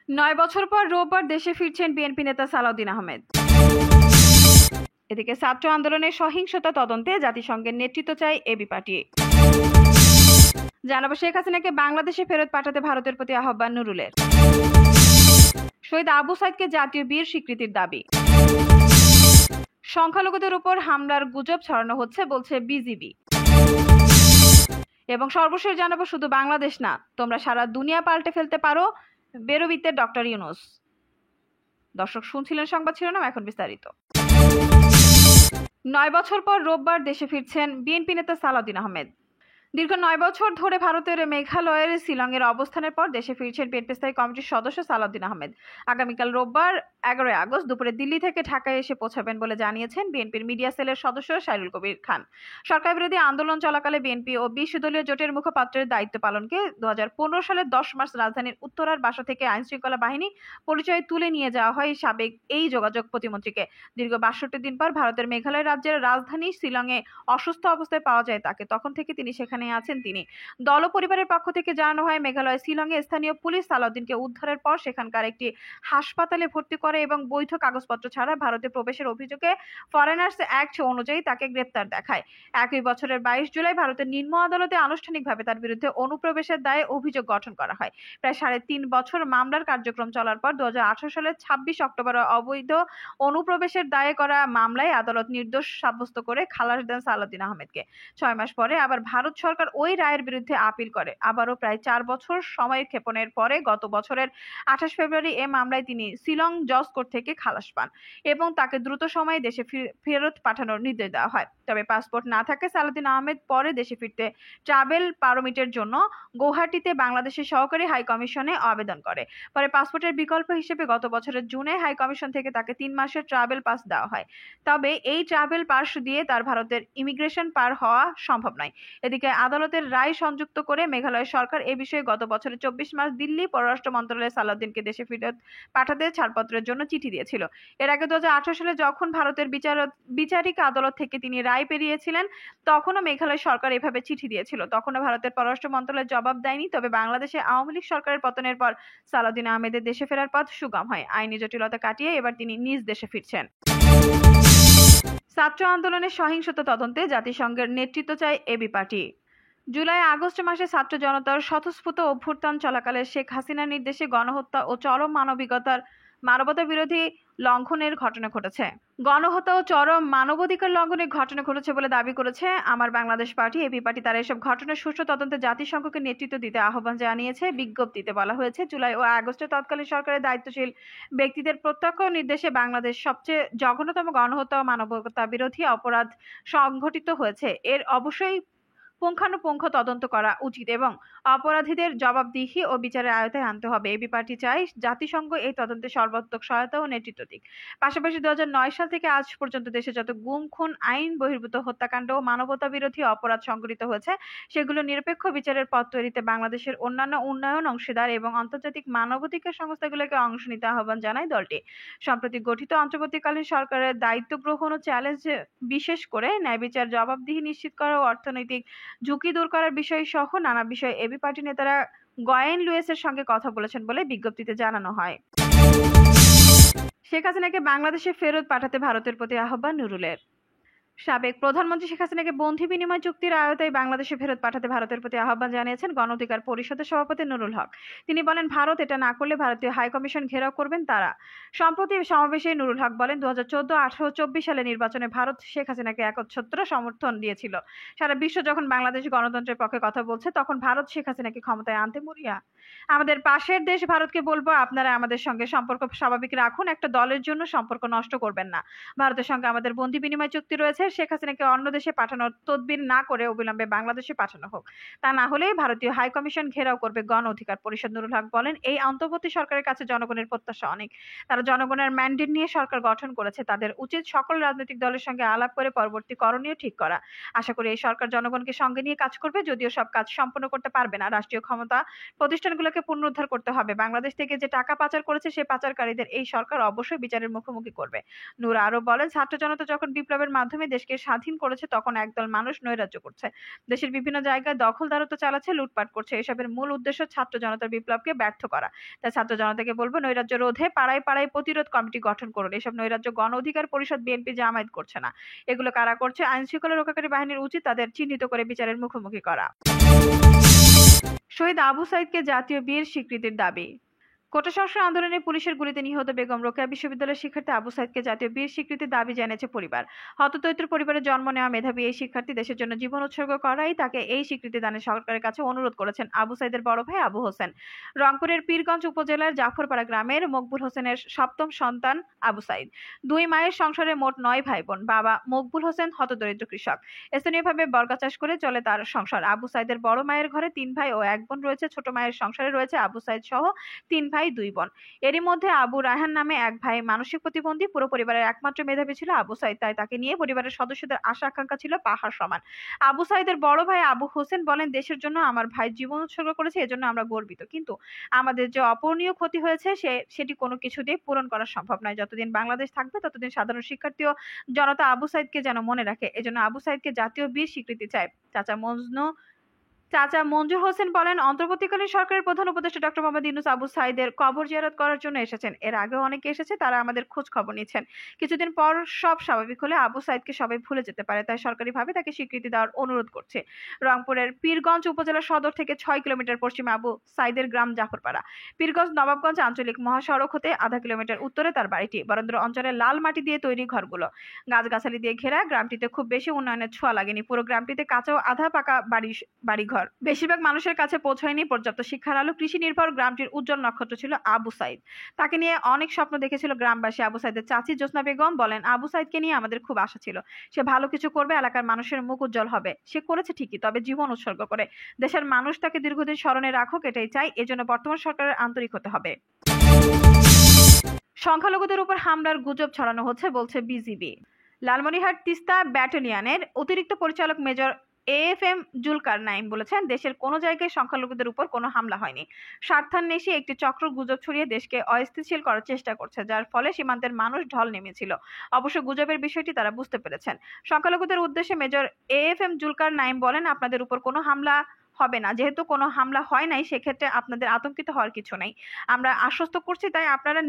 ৯ বছর পর রোববার দেশে ফিরছেন বিএনপি নেতা সালাউদ্দিন আহমেদ। এদিকে ছাত্র আন্দোলনের সহিংসতা তদন্তে জাতিসংঘের নেতৃত্ব চায় এবি পার্টি। জানাবো শেখ হাসিনাকে বাংলাদেশে ফেরত পাঠাতে ভারতের প্রতি আহ্বান নুরুলের। শহীদ আবু সাইদকে জাতীয় বীর স্বীকৃতির দাবি। সংখ্যালঘুদের উপর হামলার গুজব ছড়ানো হচ্ছে বলছে বিজিবি। এবং সর্বশেষ জানাবো শুধু বাংলাদেশ না, তোমরা সারা দুনিয়া পাল্টে ফেলতে পারো, বেরোবিতে ডক্টর ইউনূস। দর্শক শুনছিলেন সংবাদ শিরোনাম, এখন বিস্তারিত। ৯ বছর পর রোববার দেশে ফিরছেন বিএনপি নেতা সালাউদ্দিন আহমেদ। দীর্ঘ ৯ বছর ধরে ভারতের মেঘালয়ের শিলংয়ের অবস্থানের পর দেশে ফিরছেন বিএনপি স্থায়ী কমিটির সদস্য সালাউদ্দিন আহমেদ। আগামীকাল রোববার ১১ আগস্ট দুপুরে দিল্লি থেকে ঢাকায় এসে পৌঁছাবেন বলে জানিয়েছেন বিএনপির মিডিয়া সেলের সদস্য সাইরুল কবির খান। সরকার বিরোধী আন্দোলন চলাকালে বিএনপি ও ২০ দলীয় জোটের মুখপাত্রের দায়িত্ব পালনকে ২০১৫ সালের ১০ মার্চ রাজধানীর উত্তরার বাসা থেকে আইনশৃঙ্খলা বাহিনী পরিচয়ে তুলে নিয়ে যাওয়া হয় সাবেক এই যোগাযোগ প্রতিমন্ত্রীকে। দীর্ঘ ৬২ দিন পর ভারতের মেঘালয় রাজ্যের রাজধানী শিলংয়ে অসুস্থ অবস্থায় পাওয়া যায় তাকে। তখন থেকে তিনি সেখানে আছেন। তিনি দল ও পরিবারের পক্ষ থেকে জানানো হয়, মেঘালয় শিলংয়ে স্থানীয় পুলিশ সালাউদ্দিনকে উদ্ধারের পর সেখানকার একটি হাসপাতালে ভর্তি করে এবং বৈধ কাগজপত্র ছাড়া ভারতে প্রবেশের অভিযোগে ফরেনার্স অ্যাক্ট অনুযায়ী তাকে গ্রেপ্তার দেখায়। একই বছরের ২২ জুলাই ভারতের নিম্ন আদালতে আনুষ্ঠানিকভাবে তার বিরুদ্ধে অনুপ্রবেশের দায়ে অভিযোগ গঠন করা হয়। প্রায় ৩.৫ বছর মামলার কার্যক্রম চলার পর ২০১৮ সালের ২৬ অক্টোবর অবৈধ অনুপ্রবেশের দায়ে করা মামলায় আদালত নির্দোষ সাব্যস্ত করে খালাস দেন সালাউদ্দিন আহমেদকে। ৬ মাস পরে আবার ভারত সরকার ওই রায়ের বিরুদ্ধে আপিল করে। আবারও প্রায় ৪ বছর সময় ক্ষেপণের পরে গত বছরের ২৮ ফেব্রুয়ারি এ মামলায় তিনি শিলং জজ কোর্ট থেকে খালাস পান এবং তাকে দ্রুত সময়ে দেশে ফেরত পাঠানোর নির্দেশ দেওয়া হয়। তবে পাসপোর্ট না থাকায় সালাউদ্দিন আহমেদ পরে দেশে ফিরতে ট্রাভেল পারমিটের জন্য গৌহাটিতে বাংলাদেশের সহকারী হাই কমিশনে আবেদন করে। পরে পাসপোর্টের বিকল্প হিসেবে গত বছরের জুনে হাই কমিশন থেকে তাকে ৩ মাসের ট্রাভেল পাস দেওয়া হয়। তবে এই ট্রাভেল পাস দিয়ে তার ভারতের ইমিগ্রেশন পার হওয়া সম্ভব নয়। এদিকে আদালতের রায় সংযুক্ত করে মেঘালয় সরকার এ বিষয়ে গত বছরের ২৪ মার্চ দিল্লি পররাষ্ট্র মন্ত্রণালয়ে সালাউদ্দিনকে দেশে ফেরত পাঠাতে ছাড়পত্রের জন্য চিঠি দিয়েছিল। এর আগে ২০১৮ সালে যখন ভারতের বিচারিক আদালত থেকে তিনি রায় পেরিয়েছিলেন, তখনও মেঘালয় সরকার এভাবে চিঠি দিয়েছিল। তখনও ভারতের পররাষ্ট্র মন্ত্রণালয় জবাব দেয়নি। তবে বাংলাদেশে আওয়ামী লীগ সরকারের পতনের পর সালাউদ্দিন আহমেদের দেশে ফেরার পথ সুগম হয়। আইনি জটিলতা কাটিয়ে এবার তিনি নিজ দেশে ফিরছেন। ছাত্র আন্দোলনের সহিংসতা তদন্তে জাতিসংঘের নেতৃত্ব চায় এবি পার্টি। জুলাই আগস্ট মাসে ছাত্র জনতার স্বতঃস্ফূর্ত অভ্যুত্থান চলাকালে শেখ হাসিনার নির্দেশে গণহত্যা ও চরম মানবতা বিরোধী লঙ্ঘনের ঘটনা ঘটেছে। গণহত্যা ও চরম মানবাধিকার লঙ্ঘনের ঘটনা ঘটেছে বলে দাবি করেছে আমার বাংলাদেশ পার্টি। এবি পার্টি তার এসব ঘটনার সুষ্ঠু তদন্তে জাতিসংঘকে নেতৃত্ব দিতে আহ্বান জানিয়েছে। বিজ্ঞপ্তিতে বলা হয়েছে, জুলাই ও আগস্টে তৎকালীন সরকারের দায়িত্বশীল ব্যক্তিদের প্রত্যক্ষ নির্দেশে বাংলাদেশ সবচেয়ে জঘন্যতম গণহত্যা ও মানবতা বিরোধী অপরাধ সংঘটিত হয়েছে। এর অবশ্যই পুঙ্খানুপুঙ্খ তদন্ত করা উচিত এবং অপরাধীদের জবাবদিহি ও বিচারের আওতায় আনতে হবে। এবি পার্টি চাই জাতিসংঘ এই তদন্তে সর্বাত্মক সহায়তা ও নেতৃত্ব দিক। পাশাপাশি ২০০৯ সাল থেকে আজ পর্যন্ত দেশে যত গুম, খুন, আইন বহির্ভূত হত্যাকাণ্ড ও মানবতা বিরোধী অপরাধ সংঘটিত হয়েছে সেগুলো নিরপেক্ষ বিচারের পথ তৈরিতে বাংলাদেশের অন্যান্য উন্নয়ন অংশীদার এবং আন্তর্জাতিক মানবাধিকার সংস্থাগুলোকে অংশ নিতে আহ্বান জানায় দলটি। সম্প্রতি গঠিত অন্তর্বর্তীকালীন সরকারের দায়িত্ব গ্রহণ ও চ্যালেঞ্জ, বিশেষ করে ন্যায় বিচার, জবাবদিহি নিশ্চিত করা ও অর্থনৈতিক ঝুঁকি দূর করার বিষয় সহ নানা বিষয়ে এবি পার্টি নেতারা গয়েন লুয়েসের সঙ্গে কথা বলেছেন বলে বিজ্ঞপ্তিতে জানানো হয়। শেখ হাসিনাকে বাংলাদেশে ফেরত পাঠাতে ভারতের প্রতি আহ্বান নুরুলের। সাবেক প্রধানমন্ত্রী শেখ হাসিনাকে বন্ধি বিনিময় চুক্তির আওতায় বাংলাদেশে ফেরত পাঠাতে ভারতের প্রতি আহ্বান জানিয়েছেন গণ অধিকার পরিষদের সভাপতি নুরুল হক। তিনি বলেন, ভারত এটা না করলে ভারতীয় হাই কমিশন ঘেরাও করবেন তারা। সম্প্রতি সমাবেশে নুরুল হক বলেন, ২০১৪, ১৮, ২৪ সালে নির্বাচনে ভারত শেখ হাসিনাকে একচ্ছত্র সমর্থন দিয়েছিল। সারা বিশ্ব যখন বাংলাদেশ গণতন্ত্রের পক্ষে কথা বলছে, তখন ভারত শেখ হাসিনাকে ক্ষমতায় আনতে মরিয়া। আমাদের পাশের দেশ ভারতকে বলবো, আপনারা আমাদের সঙ্গে সম্পর্ক স্বাভাবিক রাখুন, একটা দলের জন্য সম্পর্ক নষ্ট করবেন না। ভারতের সঙ্গে আমাদের বন্ধি বিনিময় চুক্তি রয়েছে। শেখ হাসিনাকে অন্য দেশে পাঠানোর তদবির না করে অবিলম্বে বাংলাদেশে পাঠানো হোক। তা না হলে ভারতীয় হাই কমিশন ঘেরাও করবে গণ অধিকার পরিষদ। নুরুল হক বলেন, এই অন্তর্বর্তী সরকারের কাছে জনগণের প্রত্যাশা অনেক। তারা জনগণের ম্যান্ডেট নিয়ে সরকার গঠন করেছে। তাদের উচিত সকল রাজনৈতিক দলের সঙ্গে আলাপ করে পরবর্তী করণীয় ঠিক করা। আশা করি এই সরকার জনগণকে সঙ্গে নিয়ে কাজ করবে, যদিও সব কাজ সম্পন্ন করতে পারবে না। রাষ্ট্রীয় ক্ষমতা প্রতিষ্ঠানগুলোকে পুনরুদ্ধার করতে হবে। বাংলাদেশ থেকে যে টাকা পাচার করেছে সেই পাচারকারীদের এই সরকার অবশ্যই বিচারের মুখোমুখি করবে। নূর আরো বলেন, ছাত্র জনতা যখন বিপ্লবের মাধ্যমে দেশকে স্বাধীন করেছে তখন একদল মানুষ নৈরাজ্য করছে, দেশের বিভিন্ন জায়গায় দখলদারত্ব চালাচ্ছে, লুটপাট করছে। এসবের মূল উদ্দেশ্য ছাত্র জনতার বিপ্লবকে ব্যর্থ করা। তাই ছাত্র জনতাকে বলবো, নৈরাজ্য রোধে পাড়ায় পাড়ায় প্রতিরোধ কমিটি গঠন করুন। এসব নৈরাজ্য গণ অধিকার পরিষদ, বিএনপি, জামায়াত করছে না। এগুলো কারা করছে? আইন শৃঙ্খলা রক্ষাকারী বাহিনীর উচিত তাদের চিহ্নিত করে বিচারের মুখোমুখি করা। শহীদ আবু সাইদকে জাতীয় বীর স্বীকৃতির দাবি। কোটা সংস্কার আন্দোলনে পুলিশের গুলিতে নিহত বেগম রোকেয়া বিশ্ববিদ্যালয়ের শিক্ষার্থী আবু সাইদকে জাতীয় বীর স্বীকৃতির দাবি জানিয়েছে পরিবার। হতদরিদ্র পরিবারে জন্ম নেওয়া মেধাবী এই শিক্ষার্থী দেশের জন্য জীবন উৎসর্গ করাই তাকে এই স্বীকৃতি দানে সরকারের কাছে অনুরোধ করেছেন আবু সাইদের বড় ভাই আবু হোসেন। রংপুরের পীরগঞ্জ উপজেলার জাফরপাড়া গ্রামের মকবুল হোসেনের সপ্তম সন্তান আবু সাইদ। দুই মায়ের সংসারে মোট 9 ভাই বোন। বাবা মকবুল হোসেন হতদরিদ্র কৃষক, স্থানীয়ভাবে বর্গা চাষ করে চলে তার সংসার। আবু সাইদের বড় মায়ের ঘরে 3 ভাই ও 1 বোন রয়েছে। ছোট মায়ের সংসারে রয়েছে আবু সাইদ সহ 3 ভাই 2 বোন। এরই মধ্যে আবু রায়হান নামে এক ভাই মানসিক প্রতিবন্ধী। পুরো পরিবারের একমাত্র মেধাবী ছিল আবু সাইদ, তাই তাকে নিয়ে পরিবারের সদস্যদের আশা আকাঙ্ক্ষা ছিল পাহাড় সমান। আবু সাইদের বড় ভাই আবু হোসেন বলেন, দেশের জন্য আমার ভাই জীবন উৎসর্গ করেছে, এজন্য আমরা গর্বিত। কিন্তু আমাদের যে অপূরণীয় ক্ষতি হয়েছে সেটি কোনো কিছু দিয়ে পূরণ করা সম্ভব নয়। যতদিন বাংলাদেশ থাকবে ততদিন সাধারণ শিক্ষার্থী ও জনতা আবু সাইদকে যেন মনে রাখে। এজন্য আবু সাইদকে জাতীয় বীর স্বীকৃতি চায়। চাচা মঞ্জুর হোসেন বলেন, অন্তর্বর্তীকালীন সরকারের প্রধান উপদেষ্টা ডক্টর মোহাম্মদ ইউনূস আবু সাইদের কবর জিয়ারত করার জন্য এসেছেন। এর আগেও অনেকে এসেছে, তারা আমাদের খোঁজ খবর নিচ্ছেন। কিছুদিন পর সব স্বাভাবিক হলে আবু সাইদকে সবাই ভুলে যেতে পারে, তাই সরকারিভাবে তাকে স্বীকৃতি দেওয়ার অনুরোধ করছে। রংপুরের পীরগঞ্জ উপজেলা সদর থেকে 6 কিলোমিটার পশ্চিমে আবু সাইদের গ্রাম জাফরপাড়া। পীরগঞ্জ নবাবগঞ্জ আঞ্চলিক মহাসড়ক হতে আধা কিলোমিটার উত্তরে তার বাড়িটি। বরেন্দ্র অঞ্চলের লাল মাটি দিয়ে তৈরি ঘরগুলো, গাছগাছালি দিয়ে ঘেরা। গ্রামটিতে খুব বেশি উন্নয়নের ছোঁয়া লাগেনি। পুরো গ্রামটিতে কাঁচা ও আধা পাকা বাড়িঘর। বেশিরভাগ মানুষের কাছে পৌঁছায়নি পর্যাপ্ত শিক্ষার আলো। কৃষি নির্ভর গ্রামটির উজ্জ্বল নক্ষত্র ছিল আবু সাইদ। তাকে নিয়ে অনেক স্বপ্ন দেখেছিল গ্রামবাসী। আবু সাইদের চাচি জোসনা বেগম বলেন, আবু সাইদকে নিয়ে আমাদের খুব আশা ছিল, সে ভালো কিছু করবে, এলাকার মানুষের মুখ উজ্জ্বল হবে। সে করেছে ঠিকই, তবে জীবন উৎসর্গ করে। দেশের মানুষ তাকে দীর্ঘদিন স্মরণে রাখুক, এটাই চাই। এজন্য বর্তমান সরকারের আন্তরিক হতে হবে। সংখ্যালঘুদের উপর হামলার গুজব ছড়ানো হচ্ছে বলছে বিজিবি। লালমনিরহাট তিস্তা ব্যাটালিয়নের অতিরিক্ত পরিচালক মেজর এএফএম জুলকার নাইম বলেছেন, দেশের কোনো জায়গায় সংখ্যালঘুদের উপর কোনো হামলা হয়নি। স্বার্থান্বেষী একটি চক্র গুজব ছড়িয়ে দেশকে অস্থিতিশীল করার চেষ্টা করছে, যার ফলে সীমান্তের মানুষ ঢল নেমেছিল। অবশ্য গুজবের বিষয়টি তারা বুঝতে পেরেছেন। সংখ্যালঘুদের উদ্দেশ্যে মেজর এএফএম জুলকার নাইম বলেন, আপনাদের উপর কোনো হামলা হবে না। যেহেতু কোনো হামলা হয় নাই, সেক্ষেত্রে আপনাদের আতঙ্কিত হওয়ার কিছু নেই। আমরা আশ্বস্ত করছি, তাই আপনারা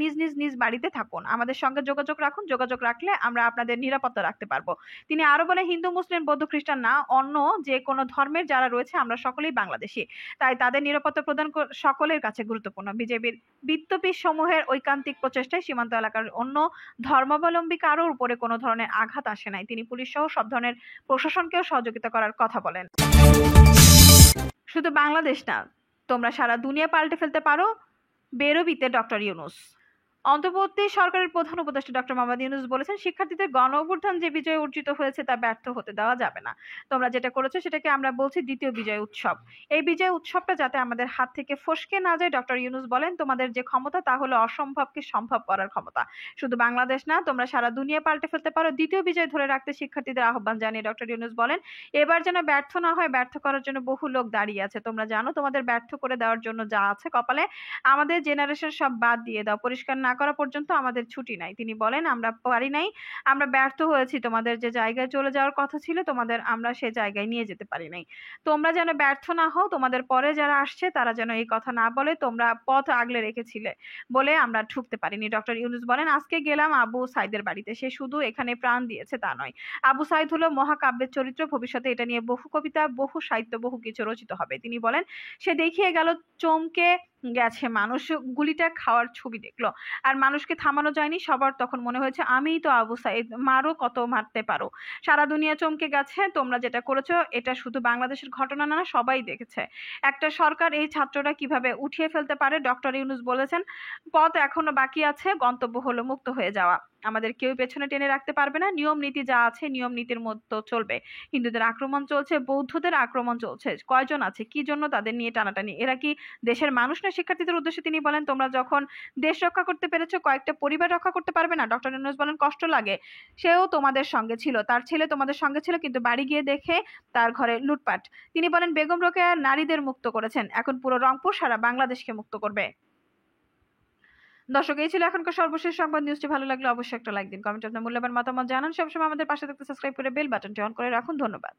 নিজ বাড়িতে থাকুন, আমাদের সঙ্গে যোগাযোগ রাখুন। যোগাযোগ রাখলে আমরা আপনাদের নিরাপত্তা রাখতে পারবো। তিনি আরো বলেন, হিন্দু, মুসলিম, বৌদ্ধ, খ্রিস্টান না, অন্য যে কোনো ধর্মের যারা রয়েছে আমরা সকলেই বাংলাদেশী, তাই তাদের নিরাপত্তা প্রদান সকলের কাছে গুরুত্বপূর্ণ। বিজেপির বিত্তপীঠ সমূহের ঐকান্তিক প্রচেষ্টায় সীমান্ত এলাকার অন্য ধর্মাবলম্বী কারোর উপরে কোনো ধরনের আঘাত আসে নাই। তিনি পুলিশ সহ সব ধরনের প্রশাসনকেও সহযোগিতা করার কথা বলেন। শুধু বাংলাদেশ না, তোমরা সারা দুনিয়া পাল্টে ফেলতে পারো, বেরোবিতে ডক্টর ইউনূস। অন্তর্বর্তী সরকারের প্রধান উপদেষ্টা ডক্টর মোহাম্মদ ইউনূস বলেছেন, শিক্ষার্থীদের গণ অভ্যুত্থান যে বিজয় অর্জিত হয়েছে তা ব্যর্থ হতে দেওয়া যাবে না। তোমরা যেটা করেছো সেটাকে আমরা বলছি দ্বিতীয় বিজয় উৎসব। এই বিজয় উৎসবটা যাতে আমাদের হাত থেকে ফসকে না যায়। ডক্টর ইউনূস বলেন, তোমাদের যে ক্ষমতা তা হলো অসম্ভবকে সম্ভব করার ক্ষমতা। শুধু বাংলাদেশ না, তোমরা সারা দুনিয়া পাল্টে ফেলতে পারো। দ্বিতীয় বিজয় ধরে রাখতে শিক্ষার্থীদের আহ্বান জানিয়ে ডক্টর ইউনূস বলেন, এবার যেন ব্যর্থ না হয়, ব্যর্থ করার জন্য বহু লোক দাঁড়িয়ে আছে। তোমরা জানো তোমাদের ব্যর্থ করে দেওয়ার জন্য যা আছে কপালে, আমাদের জেনারেশন সব বাদ দিয়ে দাও। পরিষ্কার না করা পর্যন্ত আমাদের ছুটি নাই। তিনি বলেন, আমরা পারি নাই, আমরা ব্যর্থ হয়েছি। তোমাদের যে জায়গায় চলে যাওয়ার কথা ছিল, তোমাদের আমরা সে জায়গায় নিয়ে যেতে পারি নাই। তোমরা যেন ব্যর্থ না হও, তোমাদের পরে যারা আসছে তারা যেন এই কথা না বলে তোমরা পথ আগলে রেখেছিলে বলে আমরা ঢুকতে পারিনি। ডক্টর ইউনূস বলেন, আজকে গেলাম আবু সাইদের বাড়িতে, সে শুধু এখানে প্রাণ দিয়েছে তা নয়। আবু সাইদ হলো মহাকাব্যের চরিত্র। ভবিষ্যতে এটা নিয়ে বহু কবিতা, বহু সাহিত্য, বহু কিছু রচিত হবে। তিনি বলেন, সে দেখিয়ে গেল, চমকে গেছে মানুষ। গুলিটা খাওয়ার ছবি দেখলো, আর মানুষকে থামানো যায়নি। সবার তখন মনে হয়েছে আমিই তো আবু সাইদ, মারো কত মারতে পারো। সারা দুনিয়া চমকে গেছে। তোমরা যেটা করেছো এটা শুধু বাংলাদেশের ঘটনা না, সবাই দেখেছে একটা সরকার এই ছাত্ররা কিভাবে উঠিয়ে ফেলতে পারে। ডক্টর ইউনূস বলেছেন, পথ এখনো বাকি আছে, গন্তব্য হলো মুক্ত হয়ে যাওয়া। আমাদের কেউ পেছনে টেনে রাখতে পারবে না। নিয়ম নীতি যা আছে নিয়ম নীতির মতো চলবে। হিন্দুদের আক্রমণ চলছে, বৌদ্ধদের আক্রমণ চলছে, কয়জন আছে, কি জন্য তাদের নিয়ে টানাটানি? এরা কি দেশের মানুষ না? শিক্ষার্থীদের উদ্দেশ্যে তিনি বলেন, তোমরা যখন দেশ রক্ষা করতে পেরেছো, কয়েকটা পরিবার রক্ষা করতে পারবে না? ডক্টর ইউনূস বলেন, কষ্ট লাগে, সেও তোমাদের সঙ্গে ছিল, তার ছেলে তোমাদের সঙ্গে ছিল, কিন্তু বাড়ি গিয়ে দেখে তার ঘরে লুটপাট। তিনি বলেন, বেগম রোকেয়া নারীদের মুক্ত করেছেন, এখন পুরো রংপুর সারা বাংলাদেশকে মুক্ত করবে। দর্শক, এই ছিল এখনকার সর্বশেষ সংবাদ। নিউজটি ভালো লাগলে অবশ্যই একটা লাইক দিন, কমেন্টে আপনার মূল্যবান মতামত জানান। সবসময় আমাদের পাশে থাকতে সাবস্ক্রাইব করে বেল বাটনটি অন করে রাখুন। ধন্যবাদ।